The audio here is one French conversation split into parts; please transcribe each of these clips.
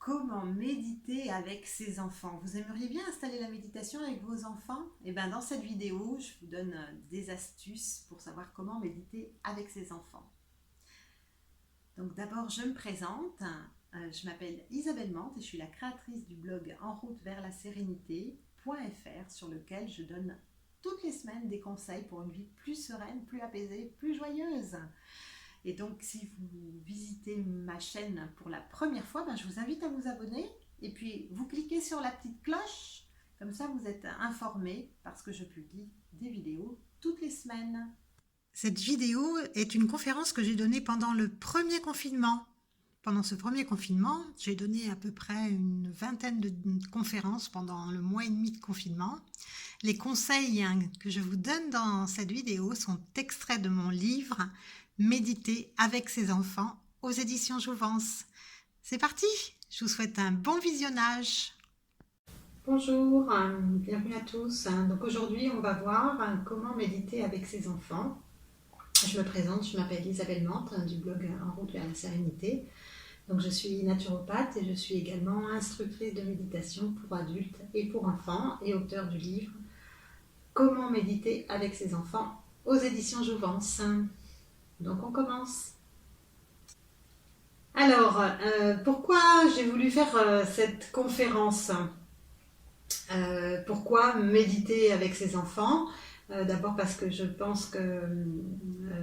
Comment méditer avec ses enfants? Vous aimeriez bien installer la méditation avec vos enfants? Eh bien, dans cette vidéo, je vous donne des astuces pour savoir comment méditer avec ses enfants. Donc d'abord, je me présente. Je m'appelle Isabelle Mante et je suis la créatrice du blog En route vers la sérénité.fr sur lequel je donne toutes les semaines des conseils pour une vie plus sereine, plus apaisée, plus joyeuse. Et donc, si vous visitez ma chaîne pour la première fois, je vous invite à vous abonner. Et puis, vous cliquez sur la petite cloche. Comme ça, vous êtes informés parce que je publie des vidéos toutes les semaines. Cette vidéo est une conférence que j'ai donnée pendant le premier confinement. Pendant ce premier confinement, j'ai donné à peu près une vingtaine de conférences pendant le mois et demi de confinement. Les conseils que je vous donne dans cette vidéo sont extraits de mon livre « Méditer avec ses enfants » aux éditions Jouvence. C'est parti, je vous souhaite un bon visionnage. Bonjour, bienvenue à tous. Donc aujourd'hui, on va voir comment méditer avec ses enfants. Je me présente, je m'appelle Isabelle Mante du blog En route vers la sérénité. Donc je suis naturopathe et je suis également instructrice de méditation pour adultes et pour enfants et auteure du livre Comment méditer avec ses enfants aux éditions Jouvence. Donc on commence. Alors, pourquoi j'ai voulu faire cette conférence? Pourquoi méditer avec ses enfants? D'abord parce que je pense que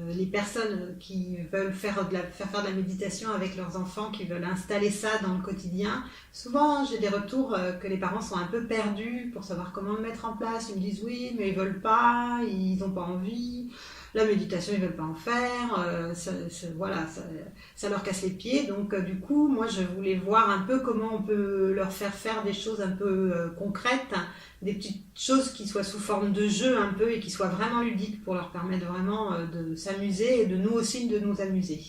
les personnes qui veulent faire de la méditation avec leurs enfants, qui veulent installer ça dans le quotidien, souvent j'ai des retours que les parents sont un peu perdus pour savoir comment le mettre en place. Ils me disent oui, mais ils veulent pas, ils n'ont pas envie. La méditation, ils veulent pas en faire, ça leur casse les pieds. Donc du coup, moi je voulais voir un peu comment on peut leur faire des choses un peu concrètes, des petites choses qui soient sous forme de jeu un peu et qui soient vraiment ludiques pour leur permettre vraiment de s'amuser et de nous aussi de nous amuser.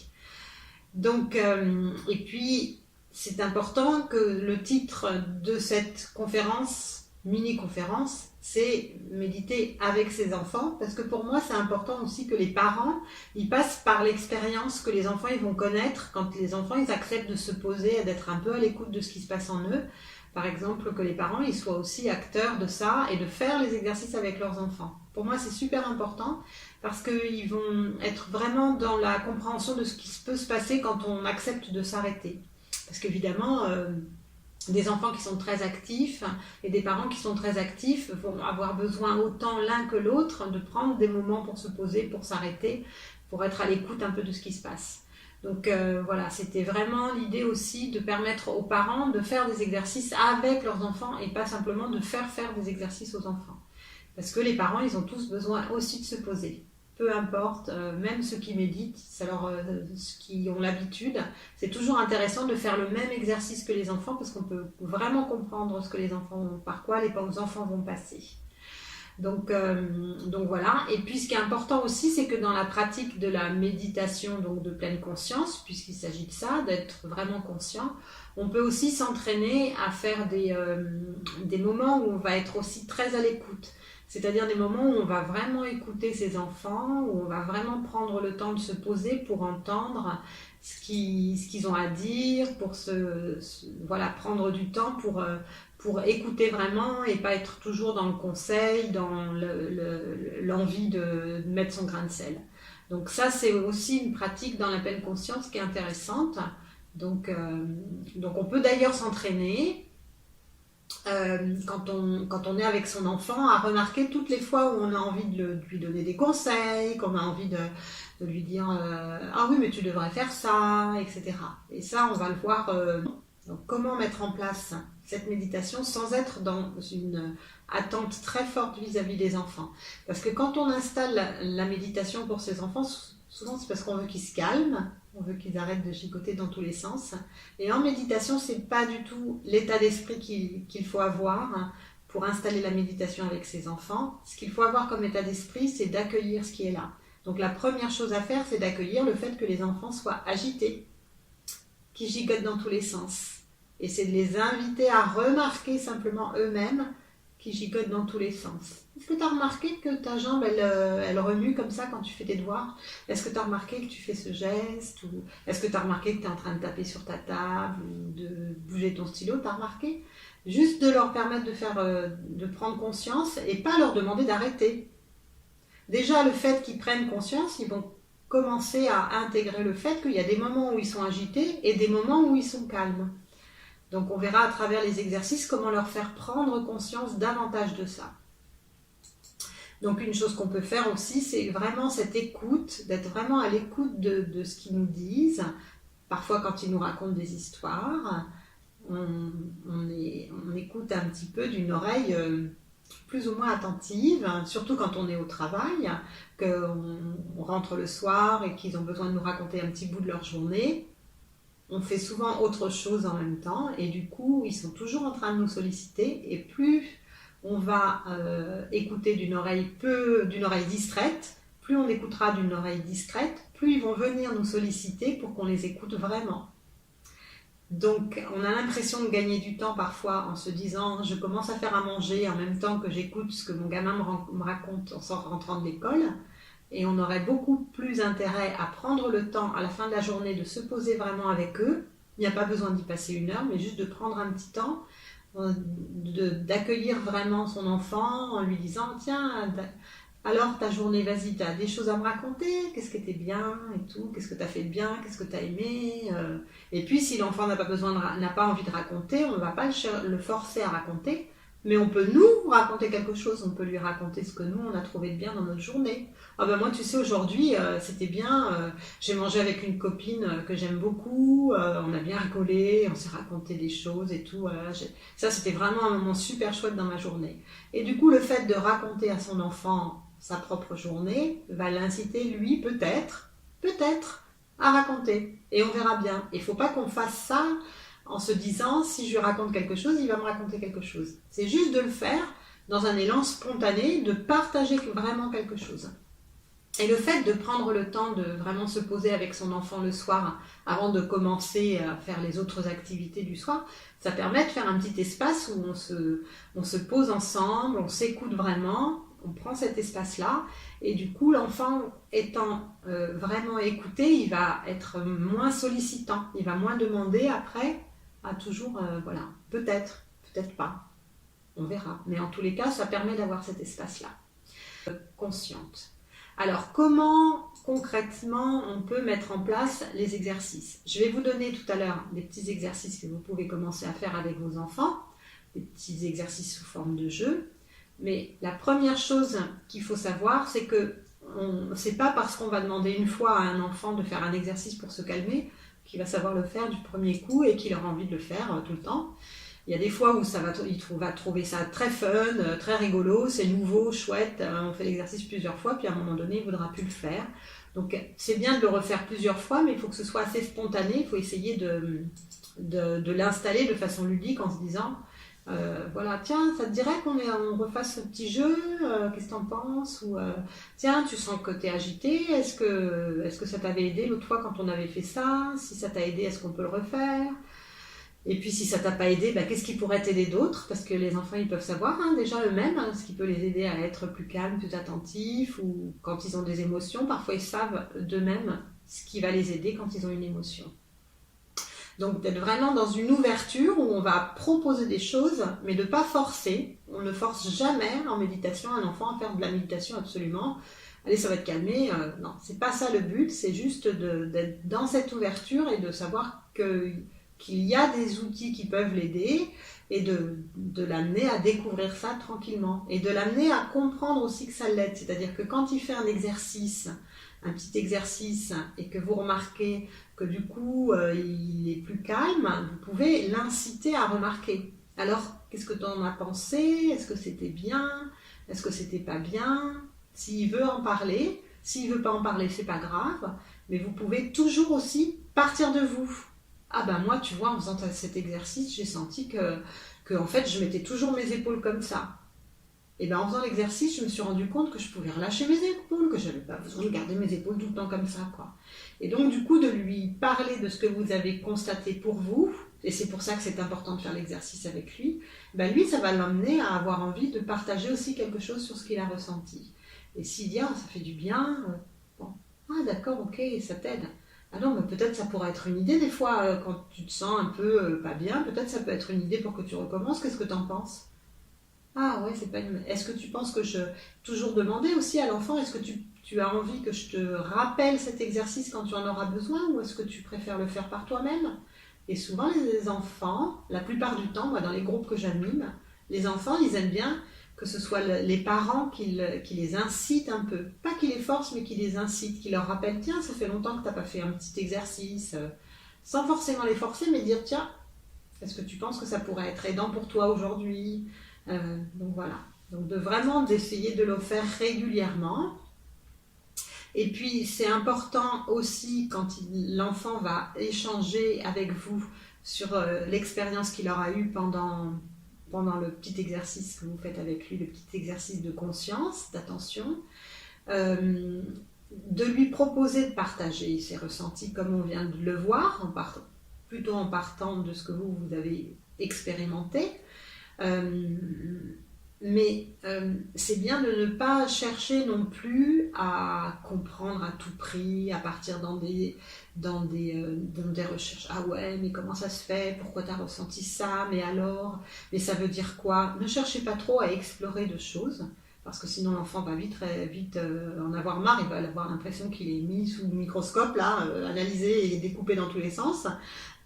Donc, et puis c'est important que le titre de cette conférence, mini-conférence, c'est méditer avec ses enfants, parce que pour moi c'est important aussi que les parents ils passent par l'expérience que les enfants ils vont connaître quand les enfants ils acceptent de se poser et d'être un peu à l'écoute de ce qui se passe en eux. Par exemple, que les parents ils soient aussi acteurs de ça et de faire les exercices avec leurs enfants. Pour moi c'est super important parce qu'ils vont être vraiment dans la compréhension de ce qui peut se passer quand on accepte de s'arrêter. Parce qu'évidemment des enfants qui sont très actifs et des parents qui sont très actifs vont avoir besoin autant l'un que l'autre de prendre des moments pour se poser, pour s'arrêter, pour être à l'écoute un peu de ce qui se passe. Donc voilà, c'était vraiment l'idée aussi de permettre aux parents de faire des exercices avec leurs enfants et pas simplement de faire des exercices aux enfants. Parce que les parents, ils ont tous besoin aussi de se poser. Peu importe, même ceux qui méditent, ceux qui ont l'habitude, c'est toujours intéressant de faire le même exercice que les enfants parce qu'on peut vraiment comprendre ce que les enfants, par quoi les enfants vont passer. Donc voilà. Et puis ce qui est important aussi, c'est que dans la pratique de la méditation, donc de pleine conscience, puisqu'il s'agit de ça, d'être vraiment conscient, on peut aussi s'entraîner à faire des moments où on va être aussi très à l'écoute. C'est-à-dire des moments où on va vraiment écouter ses enfants, où on va vraiment prendre le temps de se poser pour entendre ce qu'ils ont à dire, pour prendre du temps pour écouter vraiment et pas être toujours dans le conseil, dans l'envie de mettre son grain de sel. Donc ça, c'est aussi une pratique dans la pleine conscience qui est intéressante. Donc on peut d'ailleurs s'entraîner quand on est avec son enfant à remarquer toutes les fois où on a envie de lui donner des conseils, qu'on a envie de lui dire ah oui mais tu devrais faire ça, etc. Et ça on va le voir. Donc comment mettre en place cette méditation sans être dans une attente très forte vis-à-vis des enfants. Parce que quand on installe la méditation pour ses enfants, souvent c'est parce qu'on veut qu'ils se calment, on veut qu'ils arrêtent de chicoter dans tous les sens. Et en méditation, c'est pas du tout l'état d'esprit qu'il faut avoir pour installer la méditation avec ses enfants. Ce qu'il faut avoir comme état d'esprit, c'est d'accueillir ce qui est là. Donc la première chose à faire, c'est d'accueillir le fait que les enfants soient agités, qu'ils gigotent dans tous les sens. Et c'est de les inviter à remarquer simplement eux-mêmes qui gigotent dans tous les sens. Est-ce que tu as remarqué que ta jambe, elle remue comme ça quand tu fais tes devoirs? Est-ce que tu as remarqué que tu fais ce geste? Ou est-ce que tu as remarqué que tu es en train de taper sur ta table ou de bouger ton stylo, t'as remarqué? Juste de leur permettre de prendre conscience et pas leur demander d'arrêter. Déjà, le fait qu'ils prennent conscience, ils vont commencer à intégrer le fait qu'il y a des moments où ils sont agités et des moments où ils sont calmes. Donc on verra à travers les exercices comment leur faire prendre conscience davantage de ça. Donc une chose qu'on peut faire aussi, c'est vraiment cette écoute, d'être vraiment à l'écoute de ce qu'ils nous disent. Parfois quand ils nous racontent des histoires, on écoute un petit peu d'une oreille plus ou moins attentive, surtout quand on est au travail, qu'on rentre le soir et qu'ils ont besoin de nous raconter un petit bout de leur journée. On fait souvent autre chose en même temps et du coup, ils sont toujours en train de nous solliciter et plus on va écouter d'une oreille distraite, plus on écoutera d'une oreille discrète, plus ils vont venir nous solliciter pour qu'on les écoute vraiment. Donc, on a l'impression de gagner du temps parfois en se disant je commence à faire à manger en même temps que j'écoute ce que mon gamin me raconte en rentrant de l'école. Et on aurait beaucoup plus intérêt à prendre le temps à la fin de la journée de se poser vraiment avec eux. Il n'y a pas besoin d'y passer 1 heure, mais juste de prendre un petit temps, d'accueillir vraiment son enfant en lui disant tiens, alors ta journée, vas-y, tu as des choses à me raconter, qu'est-ce qui était bien et tout, qu'est-ce que tu as fait de bien, qu'est-ce que tu as aimé. Et puis si l'enfant n'a pas envie de raconter, on ne va pas le forcer à raconter, mais on peut nous raconter quelque chose, on peut lui raconter ce que nous on a trouvé de bien dans notre journée. Ah ben moi tu sais aujourd'hui c'était bien, j'ai mangé avec une copine que j'aime beaucoup, on a bien rigolé, on s'est raconté des choses et tout, voilà. Ça c'était vraiment un moment super chouette dans ma journée. Et du coup le fait de raconter à son enfant sa propre journée va l'inciter lui peut-être à raconter et on verra bien. Il ne faut pas qu'on fasse ça en se disant si je lui raconte quelque chose, il va me raconter quelque chose. C'est juste de le faire dans un élan spontané, de partager vraiment quelque chose. Et le fait de prendre le temps de vraiment se poser avec son enfant le soir avant de commencer à faire les autres activités du soir, ça permet de faire un petit espace où on se pose ensemble, on s'écoute vraiment, on prend cet espace-là et du coup l'enfant étant vraiment écouté, il va être moins sollicitant, il va moins demander après à toujours, voilà, peut-être pas, on verra. Mais en tous les cas, ça permet d'avoir cet espace-là. Consciente. Alors, comment concrètement on peut mettre en place les exercices? Je vais vous donner tout à l'heure des petits exercices que vous pouvez commencer à faire avec vos enfants, des petits exercices sous forme de jeu. Mais la première chose qu'il faut savoir, c'est que c'est pas parce qu'on va demander une fois à un enfant de faire un exercice pour se calmer qu'il va savoir le faire du premier coup et qu'il aura envie de le faire tout le temps. Il y a des fois où il va trouver ça très fun, très rigolo, c'est nouveau, chouette, on fait l'exercice plusieurs fois, puis à un moment donné, il ne voudra plus le faire. Donc c'est bien de le refaire plusieurs fois, mais il faut que ce soit assez spontané, il faut essayer de l'installer de façon ludique en se disant voilà, tiens, ça te dirait qu'on refasse ce petit jeu, qu'est-ce que t'en penses? Ou tiens, tu sens que t'es agité, est-ce que ça t'avait aidé l'autre fois quand on avait fait ça? Si ça t'a aidé, est-ce qu'on peut le refaire? Et puis si ça t'a pas aidé, qu'est-ce qui pourrait t'aider d'autre? Parce que les enfants, ils peuvent savoir déjà eux-mêmes ce qui peut les aider à être plus calmes, plus attentifs, ou quand ils ont des émotions, parfois ils savent d'eux-mêmes ce qui va les aider quand ils ont une émotion. Donc d'être vraiment dans une ouverture où on va proposer des choses, mais de ne pas forcer. On ne force jamais en méditation un enfant à faire de la méditation absolument. Allez, ça va te calmer. Non, c'est pas ça le but, c'est juste d'être dans cette ouverture et de savoir qu'il y a des outils qui peuvent l'aider et de l'amener à découvrir ça tranquillement. Et de l'amener à comprendre aussi que ça l'aide. C'est-à-dire que quand il fait un petit exercice, et que vous remarquez que du coup il est plus calme, vous pouvez l'inciter à remarquer. Alors, qu'est-ce que tu en as pensé? Est-ce que c'était bien? Est-ce que c'était pas bien? S'il veut en parler, s'il veut pas en parler, c'est pas grave, mais vous pouvez toujours aussi partir de vous. Ah ben moi, tu vois, en faisant cet exercice, j'ai senti que en fait, je mettais toujours mes épaules comme ça. Et en faisant l'exercice, je me suis rendu compte que je pouvais relâcher mes épaules, que je n'avais pas besoin de garder mes épaules tout le temps comme ça, quoi. Et donc, du coup, de lui parler de ce que vous avez constaté pour vous, et c'est pour ça que c'est important de faire l'exercice avec lui, lui, ça va l'emmener à avoir envie de partager aussi quelque chose sur ce qu'il a ressenti. Et s'il dit, ça fait du bien, bon, ah d'accord, ok, ça t'aide. Ah non, mais peut-être ça pourrait être une idée des fois, quand tu te sens un peu pas bien, peut-être ça peut être une idée pour que tu recommences. Qu'est-ce que tu en penses? Ah ouais, c'est pas une... Est-ce que tu penses que je... Toujours demander aussi à l'enfant, est-ce que tu as envie que je te rappelle cet exercice quand tu en auras besoin ou est-ce que tu préfères le faire par toi-même? Et souvent les enfants, la plupart du temps, moi dans les groupes que j'anime, les enfants ils aiment bien que ce soit les parents qui les incitent un peu. Pas qui les forcent mais qui les incitent, qui leur rappellent, tiens ça fait longtemps que tu n'as pas fait un petit exercice, sans forcément les forcer mais dire tiens, est-ce que tu penses que ça pourrait être aidant pour toi aujourd'hui? Donc voilà. Donc d'essayer de le faire régulièrement. Et puis c'est important aussi quand l'enfant va échanger avec vous sur l'expérience qu'il aura eue pendant le petit exercice que vous faites avec lui, le petit exercice de conscience, d'attention, de lui proposer de partager ses ressentis comme on vient de le voir, plutôt en partant de ce que vous avez expérimenté. Mais c'est bien de ne pas chercher non plus à comprendre à tout prix, à partir dans des recherches. Ah ouais, mais comment ça se fait? Pourquoi tu as ressenti ça? Mais alors? Mais ça veut dire quoi? Ne cherchez pas trop à explorer de choses, parce que sinon l'enfant va vite en avoir marre, il va avoir l'impression qu'il est mis sous le microscope, là, analysé et découpé dans tous les sens.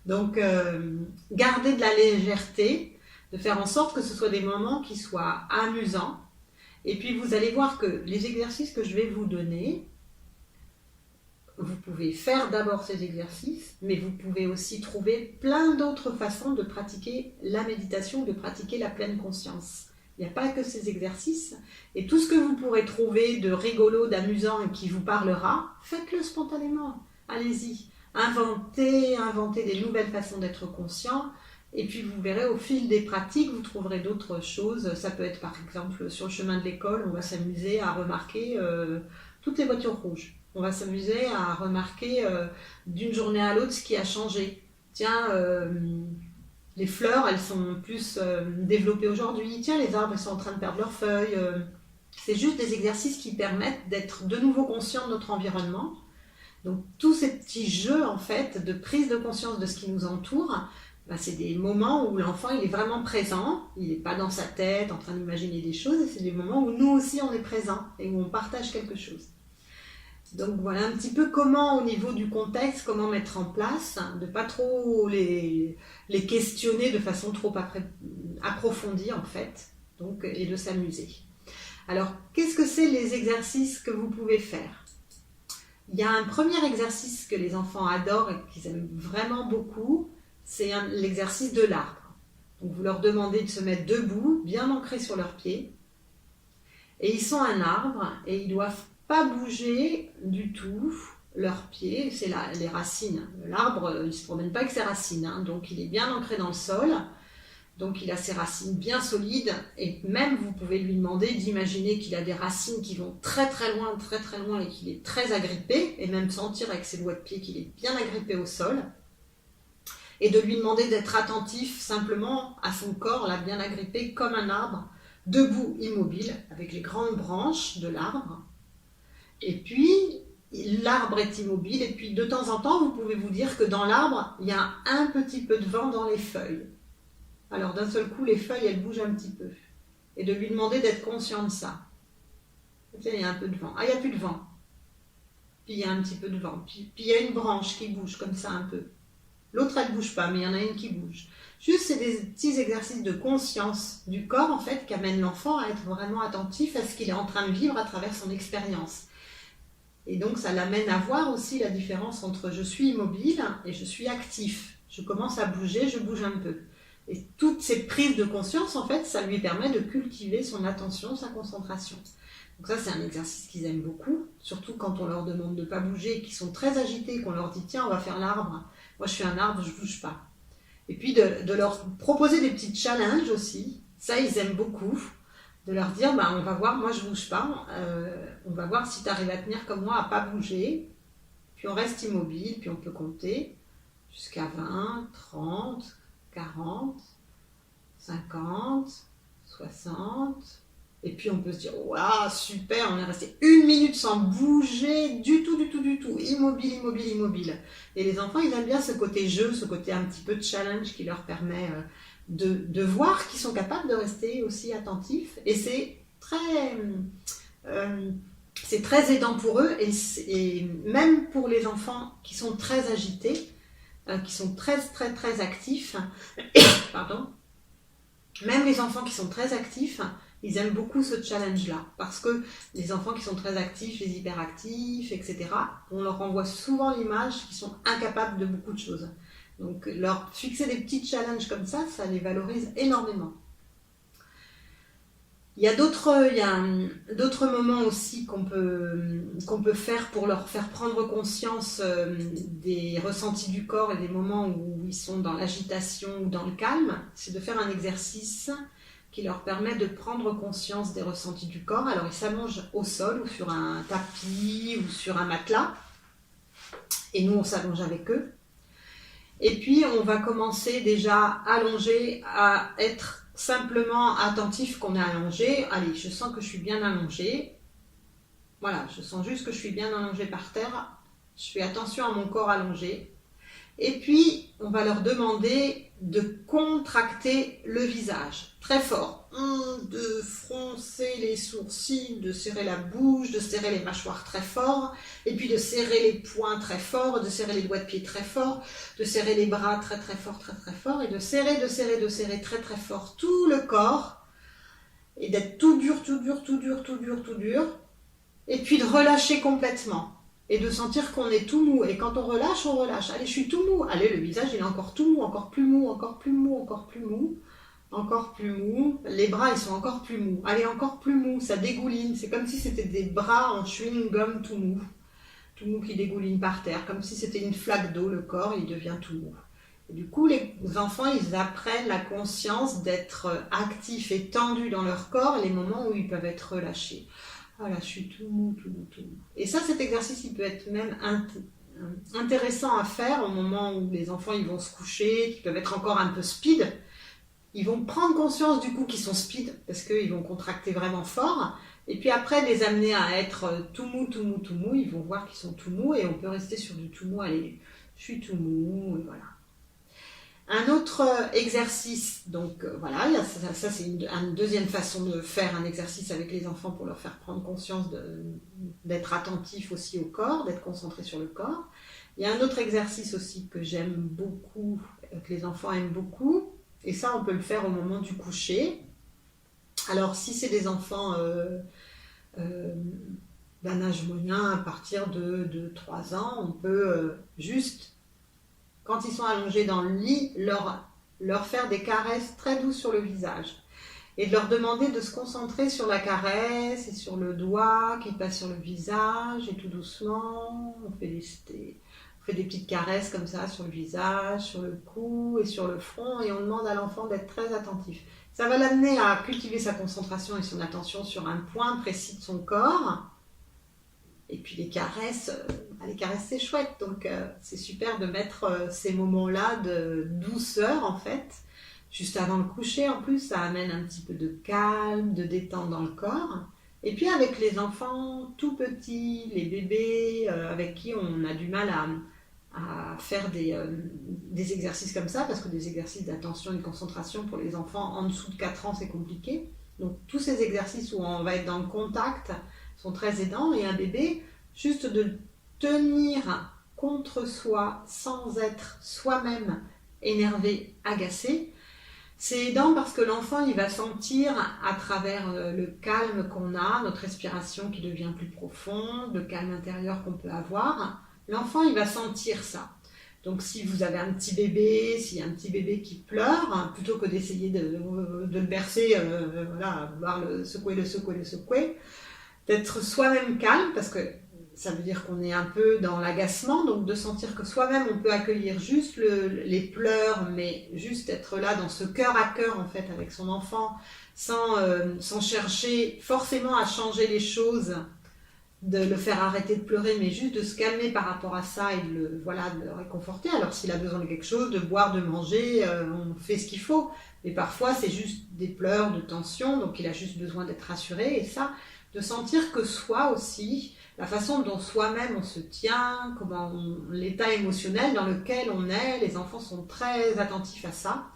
Donc, garder de la légèreté, de faire en sorte que ce soit des moments qui soient amusants. Et puis vous allez voir que les exercices que je vais vous donner, vous pouvez faire d'abord ces exercices, mais vous pouvez aussi trouver plein d'autres façons de pratiquer la méditation, de pratiquer la pleine conscience. Il n'y a pas que ces exercices. Et tout ce que vous pourrez trouver de rigolo, d'amusant et qui vous parlera, faites-le spontanément. Allez-y. Inventez des nouvelles façons d'être conscient. Et puis vous verrez au fil des pratiques, vous trouverez d'autres choses. Ça peut être par exemple sur le chemin de l'école, on va s'amuser à remarquer toutes les voitures rouges. On va s'amuser à remarquer d'une journée à l'autre ce qui a changé. Tiens, les fleurs, elles sont plus développées aujourd'hui. Tiens, les arbres, ils sont en train de perdre leurs feuilles. C'est juste des exercices qui permettent d'être de nouveau conscient de notre environnement. Donc tous ces petits jeux en fait de prise de conscience de ce qui nous entoure, c'est des moments où l'enfant il est vraiment présent, il n'est pas dans sa tête en train d'imaginer des choses, et c'est des moments où nous aussi on est présent et où on partage quelque chose. Donc voilà un petit peu comment au niveau du contexte, comment mettre en place, de ne pas trop les questionner de façon trop approfondie en fait, donc, et de s'amuser. Alors qu'est-ce que c'est les exercices que vous pouvez faire? Il y a un premier exercice que les enfants adorent et qu'ils aiment vraiment beaucoup, c'est l'exercice de l'arbre. Donc vous leur demandez de se mettre debout, bien ancrés sur leurs pieds. Et ils sont un arbre et ils ne doivent pas bouger du tout leurs pieds, c'est les racines. L'arbre, il ne se promène pas avec ses racines, donc il est bien ancré dans le sol. Donc il a ses racines bien solides et même vous pouvez lui demander d'imaginer qu'il a des racines qui vont très très loin et qu'il est très agrippé et même sentir avec ses doigts de pied qu'il est bien agrippé au sol et de lui demander d'être attentif simplement à son corps là bien agrippé comme un arbre, debout immobile avec les grandes branches de l'arbre. Et puis l'arbre est immobile et puis de temps en temps vous pouvez vous dire que dans l'arbre il y a un petit peu de vent dans les feuilles. Alors d'un seul coup, les feuilles, elles bougent un petit peu. Et de lui demander d'être conscient de ça. Tiens, il y a un peu de vent. Ah, il n'y a plus de vent. Puis il y a un petit peu de vent. Puis il y a une branche qui bouge comme ça un peu. L'autre, elle ne bouge pas, mais il y en a une qui bouge. Juste, c'est des petits exercices de conscience du corps, en fait, qui amènent l'enfant à être vraiment attentif à ce qu'il est en train de vivre à travers son expérience. Et donc, ça l'amène à voir aussi la différence entre je suis immobile et je suis actif. Je commence à bouger, je bouge un peu. Et toutes ces prises de conscience, en fait, ça lui permet de cultiver son attention, sa concentration. Donc ça, c'est un exercice qu'ils aiment beaucoup, surtout quand on leur demande de ne pas bouger, qu'ils sont très agités, qu'on leur dit « tiens, on va faire l'arbre, moi je suis un arbre, je ne bouge pas ». Et puis de leur proposer des petits challenges aussi, ça ils aiment beaucoup, de leur dire « on va voir, moi je ne bouge pas, on va voir si tu arrives à tenir comme moi, à ne pas bouger ». Puis on reste immobile, puis on peut compter jusqu'à 20, 30, 40, 50, 60, Et puis on peut se dire, waouh, super, on est resté 1 minute sans bouger du tout, immobile, immobile, immobile. Et les enfants, ils aiment bien ce côté jeu, ce côté un petit peu de challenge qui leur permet de voir qu'ils sont capables de rester aussi attentifs. Et c'est très aidant pour eux, et même pour les enfants qui sont très agités, qui sont très, très, très actifs, pardon, même les enfants qui sont très actifs, ils aiment beaucoup ce challenge-là, parce que les enfants qui sont très actifs, les hyperactifs, etc., on leur renvoie souvent l'image qu'ils sont incapables de beaucoup de choses. Donc leur fixer des petits challenges comme ça les valorise énormément. Il y a d'autres moments aussi qu'on peut faire pour leur faire prendre conscience des ressentis du corps et des moments où ils sont dans l'agitation ou dans le calme. C'est de faire un exercice qui leur permet de prendre conscience des ressentis du corps. Alors ils s'allongent au sol ou sur un tapis ou sur un matelas. Et nous, on s'allonge avec eux. Et puis, on va commencer déjà allongé à être simplement attentif qu'on est allongé. Allez, je sens que je suis bien allongé. Voilà, je sens juste que je suis bien allongé par terre. Je fais attention à mon corps allongé. Et puis, on va leur demander de contracter le visage très fort. De froncer les sourcils, de serrer la bouche, de serrer les mâchoires très fort, et puis de serrer les poings très fort, de serrer les doigts de pied très fort, de serrer les bras très très fort, très très fort, et de serrer très très fort tout le corps, et d'être tout dur, et puis de relâcher complètement. Et de sentir qu'on est tout mou. Et quand on relâche, on relâche. Allez, je suis tout mou. Allez, le visage, il est encore tout mou, encore plus mou, encore plus mou, encore plus mou. Encore plus mou. Les bras, ils sont encore plus mous. Allez, encore plus mou. Ça dégouline. C'est comme si c'était des bras en chewing-gum tout mou. Tout mou qui dégouline par terre. Comme si c'était une flaque d'eau. Le corps, il devient tout mou. Et du coup, les enfants, ils apprennent la conscience d'être actifs et tendus dans leur corps et les moments où ils peuvent être relâchés. Voilà, je suis tout mou. Et ça, cet exercice, il peut être même intéressant à faire au moment où les enfants ils vont se coucher, qui peuvent être encore un peu speed. Ils vont prendre conscience du coup qu'ils sont speed, parce qu'ils vont contracter vraiment fort. Et puis après, les amener à être tout mou, ils vont voir qu'ils sont tout mou, et on peut rester sur du tout mou. Allez, je suis tout mou, et voilà. Un autre exercice, donc voilà, ça c'est une deuxième façon de faire un exercice avec les enfants pour leur faire prendre conscience d'être attentif aussi au corps, d'être concentré sur le corps. Il y a un autre exercice aussi que j'aime beaucoup, que les enfants aiment beaucoup, et ça on peut le faire au moment du coucher. Alors si c'est des enfants d'un âge moyen, à partir de 3 ans, on peut juste... Quand ils sont allongés dans le lit, leur faire des caresses très douces sur le visage. Et de leur demander de se concentrer sur la caresse et sur le doigt qui passe sur le visage. Et tout doucement, on fait des petites caresses comme ça sur le visage, sur le cou et sur le front. Et on demande à l'enfant d'être très attentif. Ça va l'amener à cultiver sa concentration et son attention sur un point précis de son corps. Et puis les caresses, c'est chouette, donc c'est super de mettre ces moments-là de douceur en fait, juste avant le coucher. En plus, ça amène un petit peu de calme, de détente dans le corps. Et puis avec les enfants tout petits, les bébés avec qui on a du mal à faire des exercices comme ça, parce que des exercices d'attention et de concentration pour les enfants en dessous de 4 ans, c'est compliqué. Donc tous ces exercices où on va être dans le contact sont très aidants, et un bébé, juste de tenir contre soi sans être soi-même énervé, agacé, c'est aidant parce que l'enfant il va sentir à travers le calme qu'on a, notre respiration qui devient plus profonde, le calme intérieur qu'on peut avoir, l'enfant il va sentir ça. Donc si vous avez un petit bébé, s'il y a un petit bébé qui pleure, plutôt que d'essayer de le bercer, voilà, vouloir le secouer, d'être soi-même calme, parce que ça veut dire qu'on est un peu dans l'agacement, donc de sentir que soi-même on peut accueillir juste les pleurs, mais juste être là dans ce cœur à cœur en fait avec son enfant, sans chercher forcément à changer les choses de le faire arrêter de pleurer, mais juste de se calmer par rapport à ça et de le réconforter. Alors s'il a besoin de quelque chose, de boire, de manger, on fait ce qu'il faut. Mais parfois c'est juste des pleurs, de tension, donc il a juste besoin d'être rassuré. Et ça, de sentir que soi aussi, la façon dont soi-même on se tient, l'état émotionnel dans lequel on est, les enfants sont très attentifs à ça.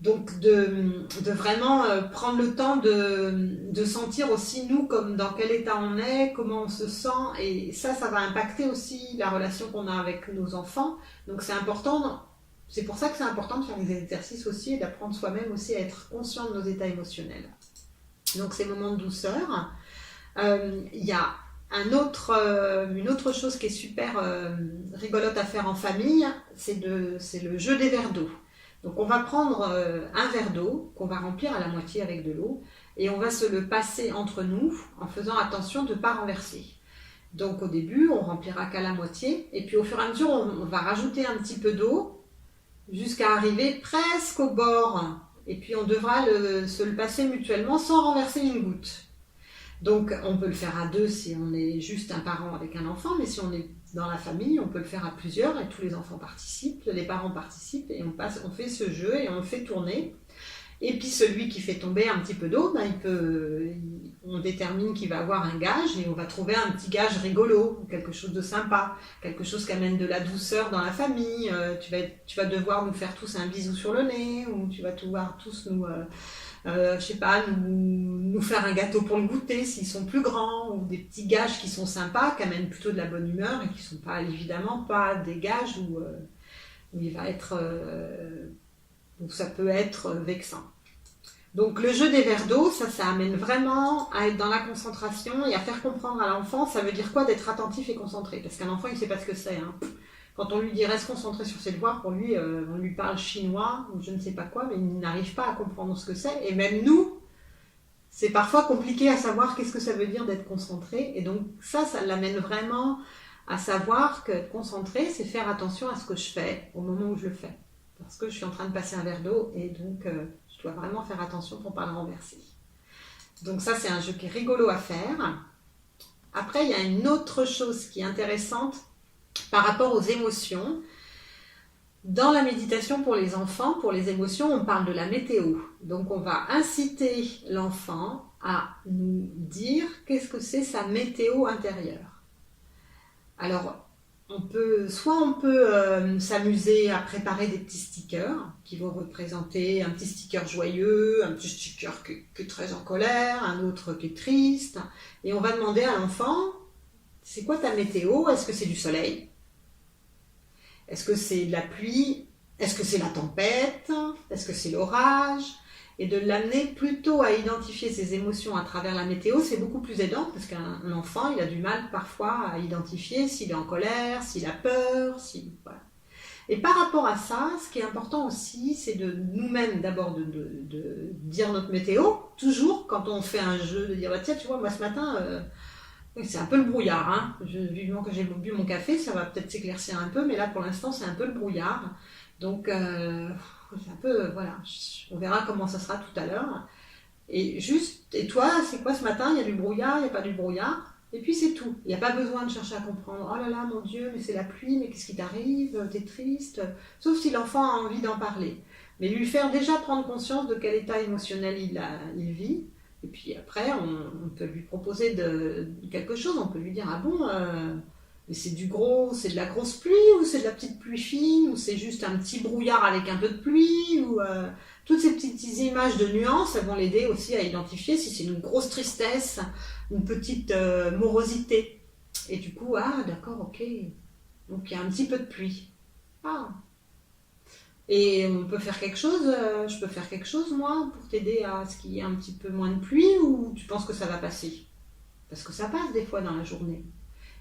Donc de vraiment prendre le temps de sentir aussi nous comme dans quel état on est, comment on se sent, et ça va impacter aussi la relation qu'on a avec nos enfants. Donc c'est important, c'est pour ça que c'est important de faire des exercices aussi et d'apprendre soi-même aussi à être conscient de nos états émotionnels. Donc ces moments de douceur. Il y a une autre chose qui est super rigolote à faire en famille, c'est le jeu des verres d'eau. Donc on va prendre un verre d'eau qu'on va remplir à la moitié avec de l'eau et on va se le passer entre nous en faisant attention de ne pas renverser. Donc au début on remplira qu'à la moitié et puis au fur et à mesure on va rajouter un petit peu d'eau jusqu'à arriver presque au bord et puis on devra se le passer mutuellement sans renverser une goutte. Donc on peut le faire à deux si on est juste un parent avec un enfant, mais si on est dans la famille, on peut le faire à plusieurs et tous les enfants participent, les parents participent et on fait ce jeu et on le fait tourner. Et puis celui qui fait tomber un petit peu d'eau, on détermine qu'il va avoir un gage et on va trouver un petit gage rigolo, quelque chose de sympa, quelque chose qui amène de la douceur dans la famille. Tu vas devoir nous faire tous un bisou sur le nez ou tu vas devoir tous nous faire un gâteau pour le goûter s'ils sont plus grands, ou des petits gages qui sont sympas, qui amènent plutôt de la bonne humeur et qui sont pas évidemment pas des gages où il va être où ça peut être vexant. Donc le jeu des verres d'eau, ça amène vraiment à être dans la concentration et à faire comprendre à l'enfant, ça veut dire quoi d'être attentif et concentré, parce qu'un enfant il sait pas ce que c'est. Quand on lui dit reste concentré sur ses devoirs, pour lui, on lui parle chinois ou je ne sais pas quoi, mais il n'arrive pas à comprendre ce que c'est. Et même nous, c'est parfois compliqué à savoir qu'est-ce que ça veut dire d'être concentré. Et donc ça l'amène vraiment à savoir qu'être concentré, c'est faire attention à ce que je fais au moment où je le fais. Parce que je suis en train de passer un verre d'eau et donc je dois vraiment faire attention pour ne pas le renverser. Donc ça, c'est un jeu qui est rigolo à faire. Après, il y a une autre chose qui est intéressante par rapport aux émotions. Dans la méditation pour les enfants, pour les émotions, on parle de la météo. Donc on va inciter l'enfant à nous dire qu'est-ce que c'est sa météo intérieure. Alors, on peut s'amuser à préparer des petits stickers qui vont représenter un petit sticker joyeux, un petit sticker qui est très en colère, un autre qui est triste. Et on va demander à l'enfant, c'est quoi ta météo? Est-ce que c'est du soleil? Est-ce que c'est de la pluie? Est-ce que c'est la tempête? Est-ce que c'est l'orage? Et de l'amener plutôt à identifier ses émotions à travers la météo, c'est beaucoup plus aidant parce qu'un enfant, il a du mal parfois à identifier s'il est en colère, s'il a peur, voilà. Et par rapport à ça, ce qui est important aussi, c'est de nous-mêmes d'abord de dire notre météo, toujours quand on fait un jeu, de dire tiens, tu vois, moi ce matin, c'est un peu le brouillard, vivement que j'ai bu mon café, ça va peut-être s'éclaircir un peu, mais là pour l'instant c'est un peu le brouillard. Donc c'est un peu, voilà, on verra comment ça sera tout à l'heure. Et toi, c'est quoi ce matin? Il y a du brouillard, il n'y a pas du brouillard? Et puis c'est tout. Il n'y a pas besoin de chercher à comprendre. Oh là là, mon Dieu, mais c'est la pluie, mais qu'est-ce qui t'arrive? T'es triste? Sauf si l'enfant a envie d'en parler. Mais lui faire déjà prendre conscience de quel état émotionnel il vit. Et puis après, on peut lui proposer quelque chose. On peut lui dire, ah bon, mais c'est de la grosse pluie, ou c'est de la petite pluie fine, ou c'est juste un petit brouillard avec un peu de pluie, ou toutes ces petites images de nuances, elles vont l'aider aussi à identifier si c'est une grosse tristesse, une petite morosité. Et du coup, ah d'accord, ok, donc il y a un petit peu de pluie. Ah. Et on peut faire quelque chose, je peux faire quelque chose moi pour t'aider à ce qu'il y ait un petit peu moins de pluie, ou tu penses que ça va passer? Parce que ça passe des fois dans la journée.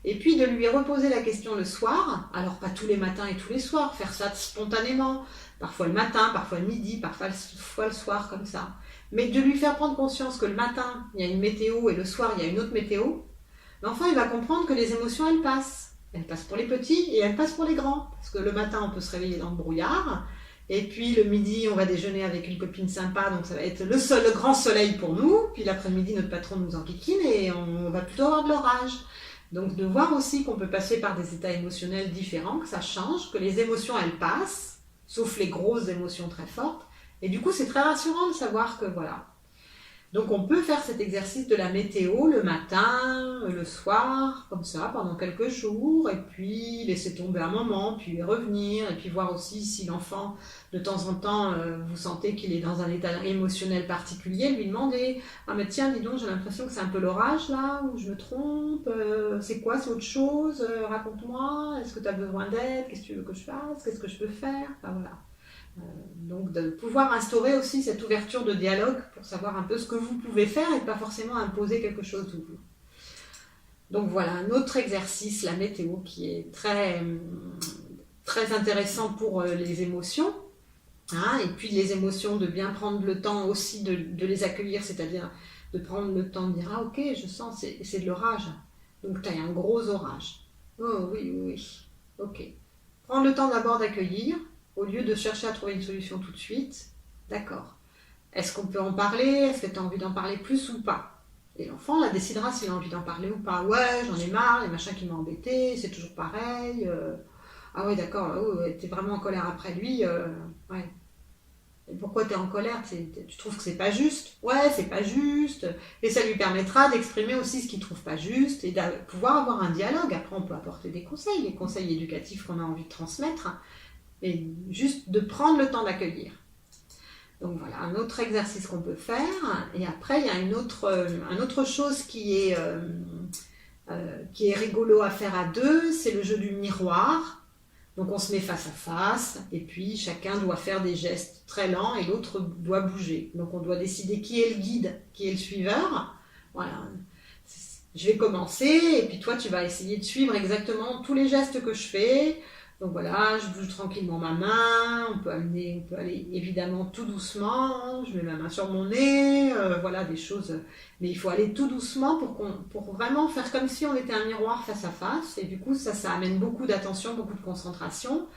Et puis de lui reposer la question le soir, alors pas tous les matins et tous les soirs, faire ça spontanément, parfois le matin, parfois le midi, parfois le soir comme ça. Mais de lui faire prendre conscience que le matin, il y a une météo et le soir, il y a une autre météo, l'enfant il va comprendre que les émotions elles passent. Elles passent pour les petits et elles passent pour les grands. Parce que le matin on peut se réveiller dans le brouillard, et puis le midi on va déjeuner avec une copine sympa, donc ça va être le grand soleil pour nous, puis l'après-midi notre patron nous enquiquine et on va plutôt avoir de l'orage. Donc de voir aussi qu'on peut passer par des états émotionnels différents, que ça change, que les émotions elles passent, sauf les grosses émotions très fortes. Et du coup c'est très rassurant de savoir que voilà. Donc on peut faire cet exercice de la météo le matin, le soir, comme ça, pendant quelques jours, et puis laisser tomber un moment, puis revenir, et puis voir aussi si l'enfant, de temps en temps, vous sentez qu'il est dans un état émotionnel particulier, lui demander « Ah mais tiens, dis donc, j'ai l'impression que c'est un peu l'orage là, ou je me trompe, c'est quoi, c'est autre chose, raconte-moi, est-ce que tu as besoin d'aide, qu'est-ce que tu veux que je fasse, qu'est-ce que je peux faire ?» Enfin voilà. Donc de pouvoir instaurer aussi cette ouverture de dialogue pour savoir un peu ce que vous pouvez faire et pas forcément imposer quelque chose de vous. Donc voilà, un autre exercice, la météo, qui est très, très intéressant pour les émotions. Hein, et puis les émotions, de bien prendre le temps aussi de les accueillir, c'est-à-dire de prendre le temps de dire « Ah ok, je sens, c'est de l'orage. Donc tu as un gros orage. Oh oui, oui, oui. Ok. » Prendre le temps d'abord d'accueillir, au lieu de chercher à trouver une solution tout de suite. D'accord. Est-ce qu'on peut en parler? Est-ce que tu as envie d'en parler plus ou pas? Et l'enfant là décidera s'il a envie d'en parler ou pas. Ouais, j'en ai marre, les machins qui m'ont embêté, c'est toujours pareil. Ah ouais, d'accord, oh, t'es vraiment en colère après lui. Ouais. Et pourquoi t'es en colère? Tu trouves que c'est pas juste? Ouais, c'est pas juste. Et ça lui permettra d'exprimer aussi ce qu'il trouve pas juste et de pouvoir avoir un dialogue. Après, on peut apporter des conseils, les conseils éducatifs qu'on a envie de transmettre. Et juste de prendre le temps d'accueillir. Donc voilà, un autre exercice qu'on peut faire. Et après, il y a une autre chose qui est rigolo à faire à deux, c'est le jeu du miroir. Donc on se met face à face, et puis chacun doit faire des gestes très lents, et l'autre doit bouger. Donc on doit décider qui est le guide, qui est le suiveur. Voilà. Je vais commencer, et puis toi tu vas essayer de suivre exactement tous les gestes que je fais. Donc voilà, je bouge tranquillement ma main, on peut aller évidemment tout doucement, je mets ma main sur mon nez, voilà des choses. Mais il faut aller tout doucement pour vraiment faire comme si on était un miroir face à face. Et du coup, ça amène beaucoup d'attention, beaucoup de concentration.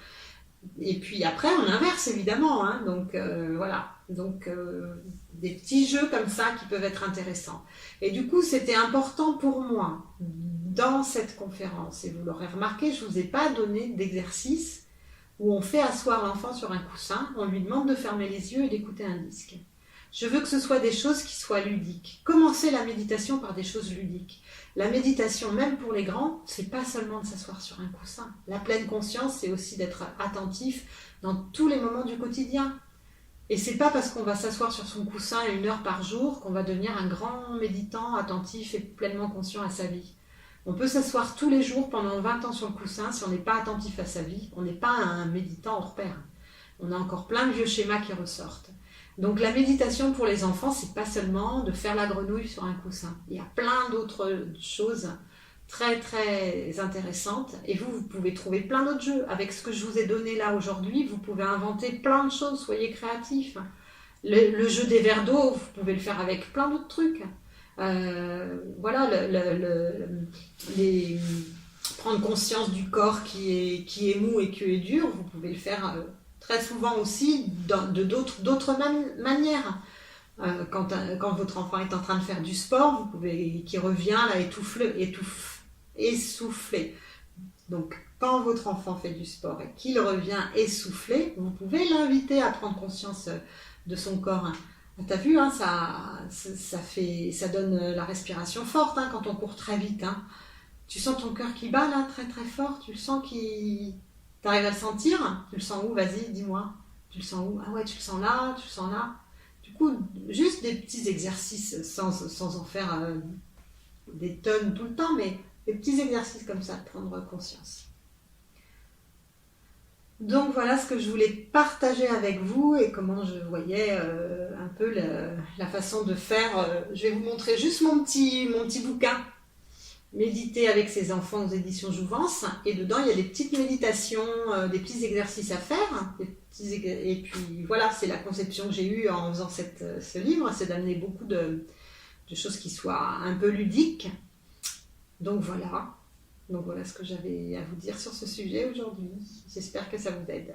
Et puis après, on inverse évidemment. Hein, donc voilà, donc des petits jeux comme ça qui peuvent être intéressants. Et du coup, c'était important pour moi dans cette conférence, et vous l'aurez remarqué, je ne vous ai pas donné d'exercice où on fait asseoir l'enfant sur un coussin, on lui demande de fermer les yeux et d'écouter un disque. Je veux que ce soit des choses qui soient ludiques. Commencez la méditation par des choses ludiques. La méditation, même pour les grands, c'est pas seulement de s'asseoir sur un coussin. La pleine conscience, c'est aussi d'être attentif dans tous les moments du quotidien. Et c'est pas parce qu'on va s'asseoir sur son coussin 1 heure par jour qu'on va devenir un grand méditant, attentif et pleinement conscient à sa vie. On peut s'asseoir tous les jours pendant 20 ans sur le coussin, si on n'est pas attentif à sa vie, on n'est pas un méditant hors pair. On a encore plein de vieux schémas qui ressortent. Donc la méditation pour les enfants, c'est pas seulement de faire la grenouille sur un coussin. Il y a plein d'autres choses très très intéressantes. Et vous pouvez trouver plein d'autres jeux. Avec ce que je vous ai donné là aujourd'hui, vous pouvez inventer plein de choses, soyez créatifs. Le jeu des verres d'eau, vous pouvez le faire avec plein d'autres trucs. Voilà, prendre conscience du corps qui est mou et qui est dur, vous pouvez le faire très souvent aussi d'autres manières. Quand votre enfant est en train de faire du sport, qui revient là essoufflé. Donc quand votre enfant fait du sport et qu'il revient essoufflé, vous pouvez l'inviter à prendre conscience de son corps. T'as vu, hein, ça donne la respiration forte hein, quand on court très vite. Hein. Tu sens ton cœur qui bat là très très fort, tu le sens t'arrives à le sentir? Tu le sens où? Vas-y, dis-moi. Tu le sens où? Ah ouais, tu le sens là, tu le sens là. Du coup, juste des petits exercices sans en faire des tonnes tout le temps, mais des petits exercices comme ça, de prendre conscience. Donc voilà ce que je voulais partager avec vous et comment je voyais un peu la façon de faire. Je vais vous montrer juste mon petit bouquin Méditer avec ses enfants aux éditions Jouvence. Et dedans, il y a des petites méditations, des petits exercices à faire. Et puis voilà, c'est la conception que j'ai eue en faisant ce livre, c'est d'amener beaucoup de choses qui soient un peu ludiques. Donc voilà ce que j'avais à vous dire sur ce sujet aujourd'hui. J'espère que ça vous aide.